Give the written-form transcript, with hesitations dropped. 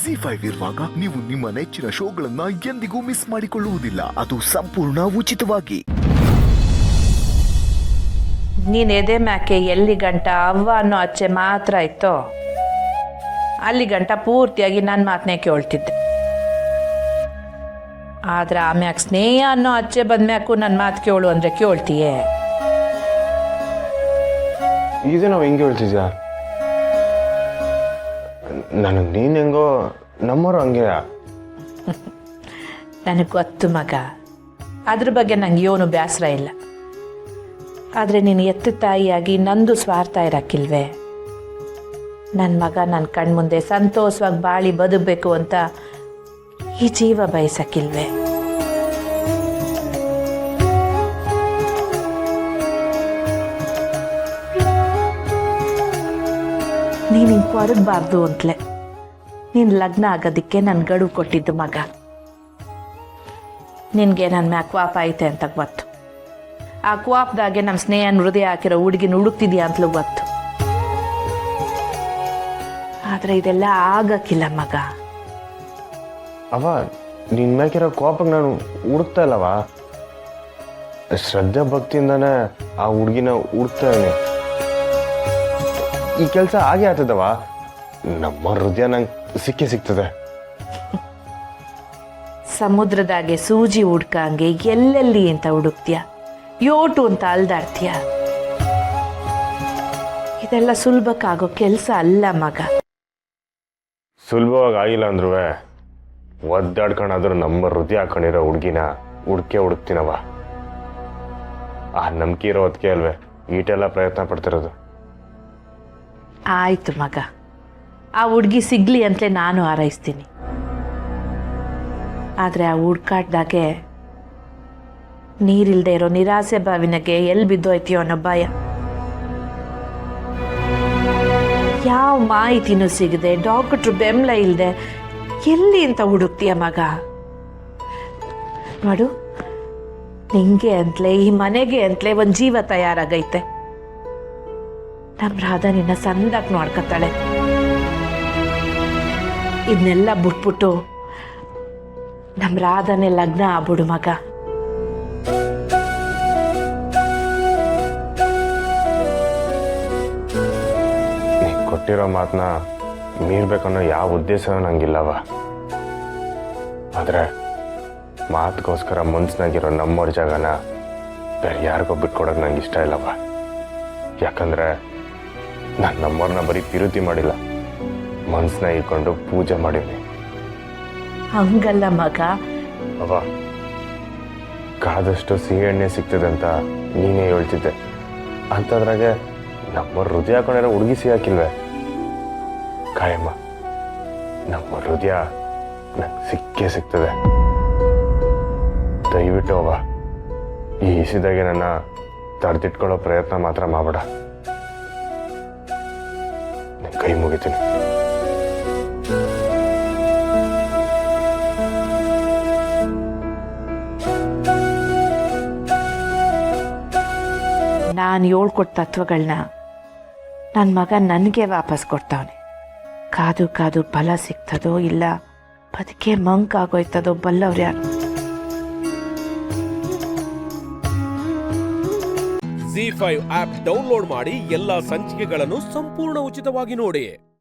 ZEE5 ಇರುವಾಗ ನೀವು ನಿಮ್ಮ ನೆಚ್ಚಿನ ಶೋಗಳನ್ನ ಎಂದಿಗೂ ಮಿಸ್ ಮಾಡಿಕೊಳ್ಳುವುದಿಲ್ಲ. ಅದು ಸಂಪೂರ್ಣ ಉಚಿತವಾಗಿ. ನೀನ್ ಎದೆ ಮ್ಯಾಕೆ ಎಲ್ಲಿ ಗಂಟ ಅವ್ವ ಅನ್ನೋ ಅಚ್ಚೆ ಮಾತ್ರ ಇತ್ತೋ ಅಲ್ಲಿ ಗಂಟ ಪೂರ್ತಿಯಾಗಿ ನನ್ನ ಮಾತನ್ನೇ ಕೇಳ್ತಿದ್ದೆ. ಆದ್ರೆ ಆಮ್ಯಾಗ ಸ್ನೇಹ ಅನ್ನೋ ಅಚ್ಚೆ ಬಂದ್ಮ್ಯಾಕು ನನ್ನ ಮಾತು ಕೇಳು ಅಂದ್ರೆ ಕೇಳ್ತೀಯೇ? ಇದು ನಾವು ಹಿಂಗೆ ಹೇಳ್ತಿದ್ಯಾ? ನನಗೆ ನೀನು ಹೆಂಗೋ ನಮ್ಮರು ಹಂಗೆ. ನನಗೆ ಗೊತ್ತು ಮಗ, ಅದ್ರ ಬಗ್ಗೆ ನಂಗೆ ಏನು ಬೇಸರ ಇಲ್ಲ. ಆದರೆ ನೀನು ಎತ್ತು ತಾಯಿಯಾಗಿ ನಂದು ಸ್ವಾರ್ಥ ಇರಕ್ಕಿಲ್ವೇ? ನನ್ನ ಮಗ ನನ್ನ ಕಣ್ಮುಂದೆ ಸಂತೋಷವಾಗಿ ಬಾಳಿ ಬದುಕಬೇಕು ಅಂತ ಈ ಜೀವ ಬಯಸಕ್ಕಿಲ್ವೇ? ನೀನು ಹಿಂಗೆ ಕೊರಗಬಾರ್ದು ಅಂತಲೇ ನೀನು ಲಗ್ನ ಆಗೋದಕ್ಕೆ ನನ್ನ ಗಡುವು ಕೊಟ್ಟಿದ್ದು ಮಗ. ನಿನಗೆ ನನ್ನ ಮ್ಯಾಗ ಕ್ವಾಪ ಐತೆ ಅಂತ ಗೊತ್ತು. ಆ ಕ್ವಾಪ್ದಾಗೆ ನಮ್ಮ ಸ್ನೇಹನ ಹೃದಯ ಹಾಕಿರೋ ಹುಡುಗಿನ ಹುಡುಕ್ತಿದ್ಯಾ ಅಂತಲೂ ಗೊತ್ತು. ಆದರೆ ಇದೆಲ್ಲ ಆಗಕ್ಕಿಲ್ಲ ಮಗ. ಅವ ನಿನ್ನ ಮ್ಯಾಕಿರೋ ಕೋಪಕ್ಕೆ ನಾನು ಹುಡುಕ್ತಾ ಇಲ್ಲವ. ಶ್ರದ್ಧೆ ಭಕ್ತಿಯಿಂದಾನೆ ಆ ಹುಡುಗಿನ ಹುಡುಕ್ತಾ ಇದ್ದೀನಿ. ಈ ಕೆಲಸ ಹಾಗೆ ಆಗ್ತದವ. ನಮ್ಮ ಹೃದಯ ನಂಗೆ ಸಿಗ್ತದೆ. ಸಮುದ್ರದಾಗೆ ಸೂಜಿ ಹುಡ್ಕಂಗೆ ಎಲ್ಲೆಲ್ಲಿ ಅಂತ ಹುಡುಕ್ತೀಯ, ಯೋಟು ಅಂತ ಅಲ್ದಾಡ್ತೀಯ. ಇದೆಲ್ಲ ಸುಲಭಕ್ಕಾಗೋ ಕೆಲಸ ಅಲ್ಲ ಮಗ. ಸುಲಭವಾಗಿ ಆಗಿಲ್ಲ ಅಂದ್ರೂ ಒದ್ದಾಡ್ಕೊಂಡಾದ್ರೂ ನಮ್ಮ ಹೃದಯ ಹಾಕೊಂಡಿರೋ ಹುಡುಗಿನ ಹುಡುಕ್ತೀನವ. ಆ ನಂಬಿಕೆ ಇರೋ ಹೊತ್ತಿಗೆ ಅಲ್ವೇ ಈಟೆಲ್ಲ ಪ್ರಯತ್ನ ಪಡ್ತಿರೋದು. ಆಯ್ತು ಮಗ, ಆ ಹುಡುಗಿ ಸಿಗ್ಲಿ ಅಂತಲೇ ನಾನು ಹಾರೈಸ್ತೀನಿ. ಆದರೆ ಆ ಹುಡ್ಕಾಟ್ದಾಗೆ ನೀರಿಲ್ದೇ ಇರೋ ನಿರಾಸೆ ಬಾವಿನಗೆ ಎಲ್ಲಿ ಬಿದ್ದೋಯ್ತೀಯೋ ಅನ್ನೋ ಭಯ. ಯಾವ ಮಾಹಿತಿನೂ ಸಿಗದೆ, ಡಾಕ್ಟ್ರು ಬೆಂಬಲ ಇಲ್ಲದೆ ಎಲ್ಲಿ ಅಂತ ಹುಡುಕ್ತೀಯ ಮಗ? ನೋಡು, ನಿಂಗೆ ಅಂತಲೇ ಈ ಮನೆಗೆ ಅಂತಲೇ ಒಂದು ಜೀವ ತಯಾರಾಗೈತೆ. ನಮ್ಮ ರಾಧಾ ನಿನ್ನ ಸಂದಾಗಿ ನೋಡ್ಕೊತಾಳೆ. ಇದನ್ನೆಲ್ಲ ಬಿಟ್ಬಿಟ್ಟು ನಮ್ಮ ರಾಧನೆ ಲಗ್ನ ಆಗ್ಬಿಡು ಮಗ. ಕೊಟ್ಟಿರೋ ಮಾತನ್ನ ಮೀರ್ಬೇಕನ್ನೋ ಯಾವ ಉದ್ದೇಶ ನಂಗಿಲ್ಲವ. ಆದರೆ ಮಾತುಗೋಸ್ಕರ ಮನ್ಸಿನಾಗಿರೋ ನಮ್ಮವ್ರ ಜಾಗನ ಬೇರೆ ಯಾರಿಗೋ ಬಿಟ್ಕೊಡೋಕೆ ನಂಗೆ ಇಷ್ಟ ಇಲ್ಲವ. ಯಾಕಂದರೆ ನಾನು ನಮ್ಮವ್ರನ್ನ ಬರೀ ಪ್ರೀತಿ ಮಾಡಿಲ್ಲ, ಮನ್ಸನ್ನ ಇಟ್ಕೊಂಡು ಪೂಜೆ ಮಾಡಿದ್ವಿ. ಹಂಗಲ್ಲ ಮಗ. ಅವ ಕಾದಷ್ಟು ಸಿಹಿ ಎಣ್ಣೆ ಸಿಗ್ತದೆ ಅಂತ ನೀನೇ ಹೇಳ್ತಿದ್ದೆ. ಅಂಥದ್ರಾಗೆ ನಮ್ಮ ಹೃದಯ ಹಾಕೊಂಡಿರೋ ಹುಡುಗಿ ಸಿಗಾಕಿಲ್ವೇ? ಕಾಯಮ್ಮ, ನಮ್ಮ ಹೃದಯ ನಂಗೆ ಸಿಗ್ತದೆ. ದಯವಿಟ್ಟು ಅವ ಈ ಇಸಿದಾಗೆ ನನ್ನ ತಡೆದಿಟ್ಕೊಳ್ಳೋ ಪ್ರಯತ್ನ ಮಾತ್ರ ಮಾಡಬೇಡ. ನಿನ್ನ ಕೈ ಮುಗಿತೀನಿ. ನಾನು ಹೇಳ್ಕೊಟ್ಟ ತತ್ವಗಳನ್ನ ನನ್ನ ಮಗ ನನಗೆ ವಾಪಸ್ ಕೊಡ್ತಾವನೆ. ಕಾದು ಕಾದು ಫಲ ಸಿಗ್ತದೋ ಇಲ್ಲ ಬದುಕೆ ಮಂಕಾಗೋಯ್ತದೋ ಬಲ್ಲವ್ರು ಯಾರು? ZEE5 ಆಪ್ ಡೌನ್ಲೋಡ್ ಮಾಡಿ ಎಲ್ಲಾ ಸಂಚಿಕೆಗಳನ್ನು ಸಂಪೂರ್ಣ ಉಚಿತವಾಗಿ ನೋಡಿ.